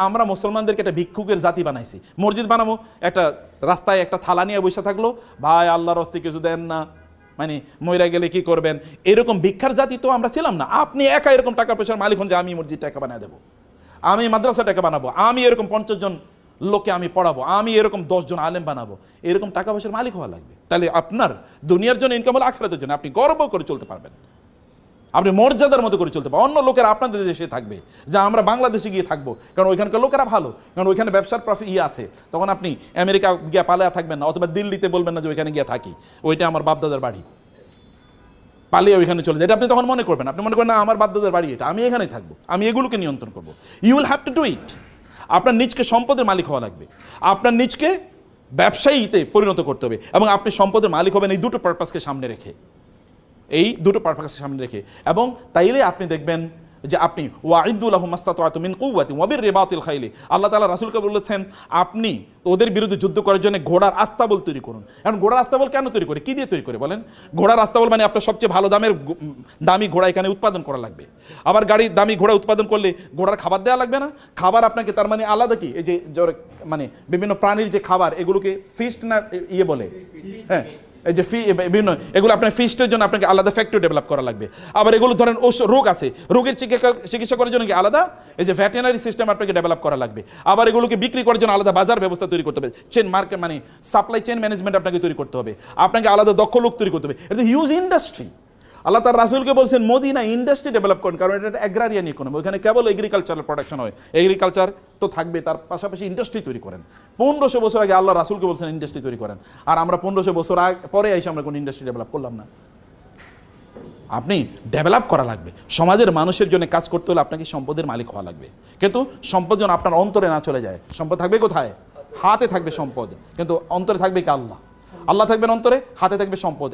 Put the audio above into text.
আমরা মুসলমানদেরকে একটা ভিক্ষুকের জাতি বানাইছি। মসজিদ বানাবো, একটা রাস্তায় একটা থালা নিয়ে বসে থাকলো, ভাই আল্লাহর হস্তে কিছু দেন না, মানে মইরা গেলে কি করবেন, এরকম ভিক্ষার জাতি তো আমরা ছিলাম না। আপনি একা এরকম টাকা পয়সার মালিক হন যে আমি মসজিদ টাকা বানিয়ে দেবো, আমি মাদ্রাসা টাকা বানাবো, আমি এরকম 50 জন লোককে আমি পড়াবো, আমি এরকম 10 জন আলেম বানাবো, এরকম টাকা পয়সার মালিক হওয়া লাগবে। তাহলে আপনার দুনিয়ার জন্য ইনকাম হলে আখিরাতের জন্য আপনি গর্ব করে চলতে পারবেন, আপনি মর্যাদার মতো করে চলতে পারবেন। অন্য লোকেরা আপনাদের দেশে থাকবে, যা আমরা বাংলাদেশে গিয়ে থাকবো, কারণ ওইখানকার লোকেরা ভালো, কারণ ওইখানে ব্যবসার প্রফিট আছে। তখন আপনি আমেরিকা গিয়ে পালিয়ে থাকবেন না, অথবা দিল্লিতে বলবেন না যে ওইখানে গিয়ে থাকি, ওইটা আমার বাপদাদার বাড়ি, পালিয়ে ওইখানে চলে যায়, এটা আপনি তখন মনে করবেন। আপনি মনে করেন না আমার বাপদাদার বাড়ি এটা, আমি এখানেই থাকবো, আমি এগুলোকে নিয়ন্ত্রণ করবো। You will have to do it. আপনার নিজকে সম্পদের মালিক হওয়া লাগবে, আপনার নিজকে ব্যবসায়ীতে পরিণত করতে হবে, এবং আপনি সম্পদের মালিক হবেন এই দুটো পারপাসকে সামনে রেখে, এই দুটো পারপাসকে সামনে রেখে। এবং তাইলে আপনি দেখবেন যে আপনি ওয়াইদু লাহুম মাসতাতআতুম মিন কুওয়াতিন ওয়া বিররিবাতিল খাইলি, আল্লাহ তাআলা রাসূলকে বলেছেন আপনি ওদের বিরুদ্ধে যুদ্ধ করার জন্য ঘোড়ার আস্তাবল তৈরি করুন। এখন ঘোড়ার আস্তাবল কেন তৈরি করে, কি দিয়ে তৈরি করে বলেন? ঘোড়ার আস্তাবল মানে আপনার সবচেয়ে ভালো দামি ঘোড়া এখানে উৎপাদন করা লাগবে। আবার দামি ঘোড়া উৎপাদন করলে ঘোড়ার খাবার দেওয়া লাগবে না, খাবার আপনাকে তার মানে আলাদা কি, এই যে মানে বিভিন্ন প্রাণীর যে খাবার, এগুলোকে ফিস্ট না ইয়ে বলে, হ্যাঁ এই যে বিভিন্ন এগুলো আপনার ফিস্টের জন্য আপনাকে আলাদা ফ্যাক্টরি ডেভেলপ করা লাগবে। আবার এগুলো ধরেন রোগ আছে, রোগের চিকিৎসা করার জন্য কি আলাদা এই যে ভেটেরিনারি সিস্টেম আপনাকে ডেভেলপ করা লাগবে। আবার এগুলোকে বিক্রি করার জন্য আলাদা বাজার ব্যবস্থা তৈরি করতে হবে, চেন মার্কেট মানে সাপ্লাই চেন ম্যানেজমেন্ট আপনাকে তৈরি করতে হবে, আপনাকে আলাদা দক্ষ লোক তৈরি করতে হবে। এটা হিউজ ইন্ডাস্ট্রি। আল্লাহ তার রাসূলকে বলছেন মদিনা ইন্ডাস্ট্রি ডেভেলপ করেন, কারণ এটা একটা অ্যাগ্রারিয়ান ইকোনমি, ওখানে কেবল এগ্রিকালচারাল প্রোডাকশন হয়, এগ্রিকালচার তো থাকবে, তার পাশাপাশি ইন্ডাস্ট্রি তৈরি করেন। 1500 বছর আগে আল্লাহ রাসূলকে বলছেন ইন্ডাস্ট্রি তৈরি করেন, আর আমরা 1500 বছর পরে এসে আমরা কোনো ইন্ডাস্ট্রি ডেভেলপ করলাম না। আপনি ডেভেলপ করা লাগবে, সমাজের মানুষের জন্য কাজ করতে হলে আপনাকে সম্পদের মালিক হওয়া লাগবে। কিন্তু সম্পদ যেন আপনার অন্তরে না চলে যায়। সম্পদ থাকবে কোথায়? হাতে থাকবে সম্পদ, কিন্তু অন্তরে থাকবে কি আল্লাহ। আল্লাহ থাকবেন অন্তরে, হাতে থাকবে সম্পদ।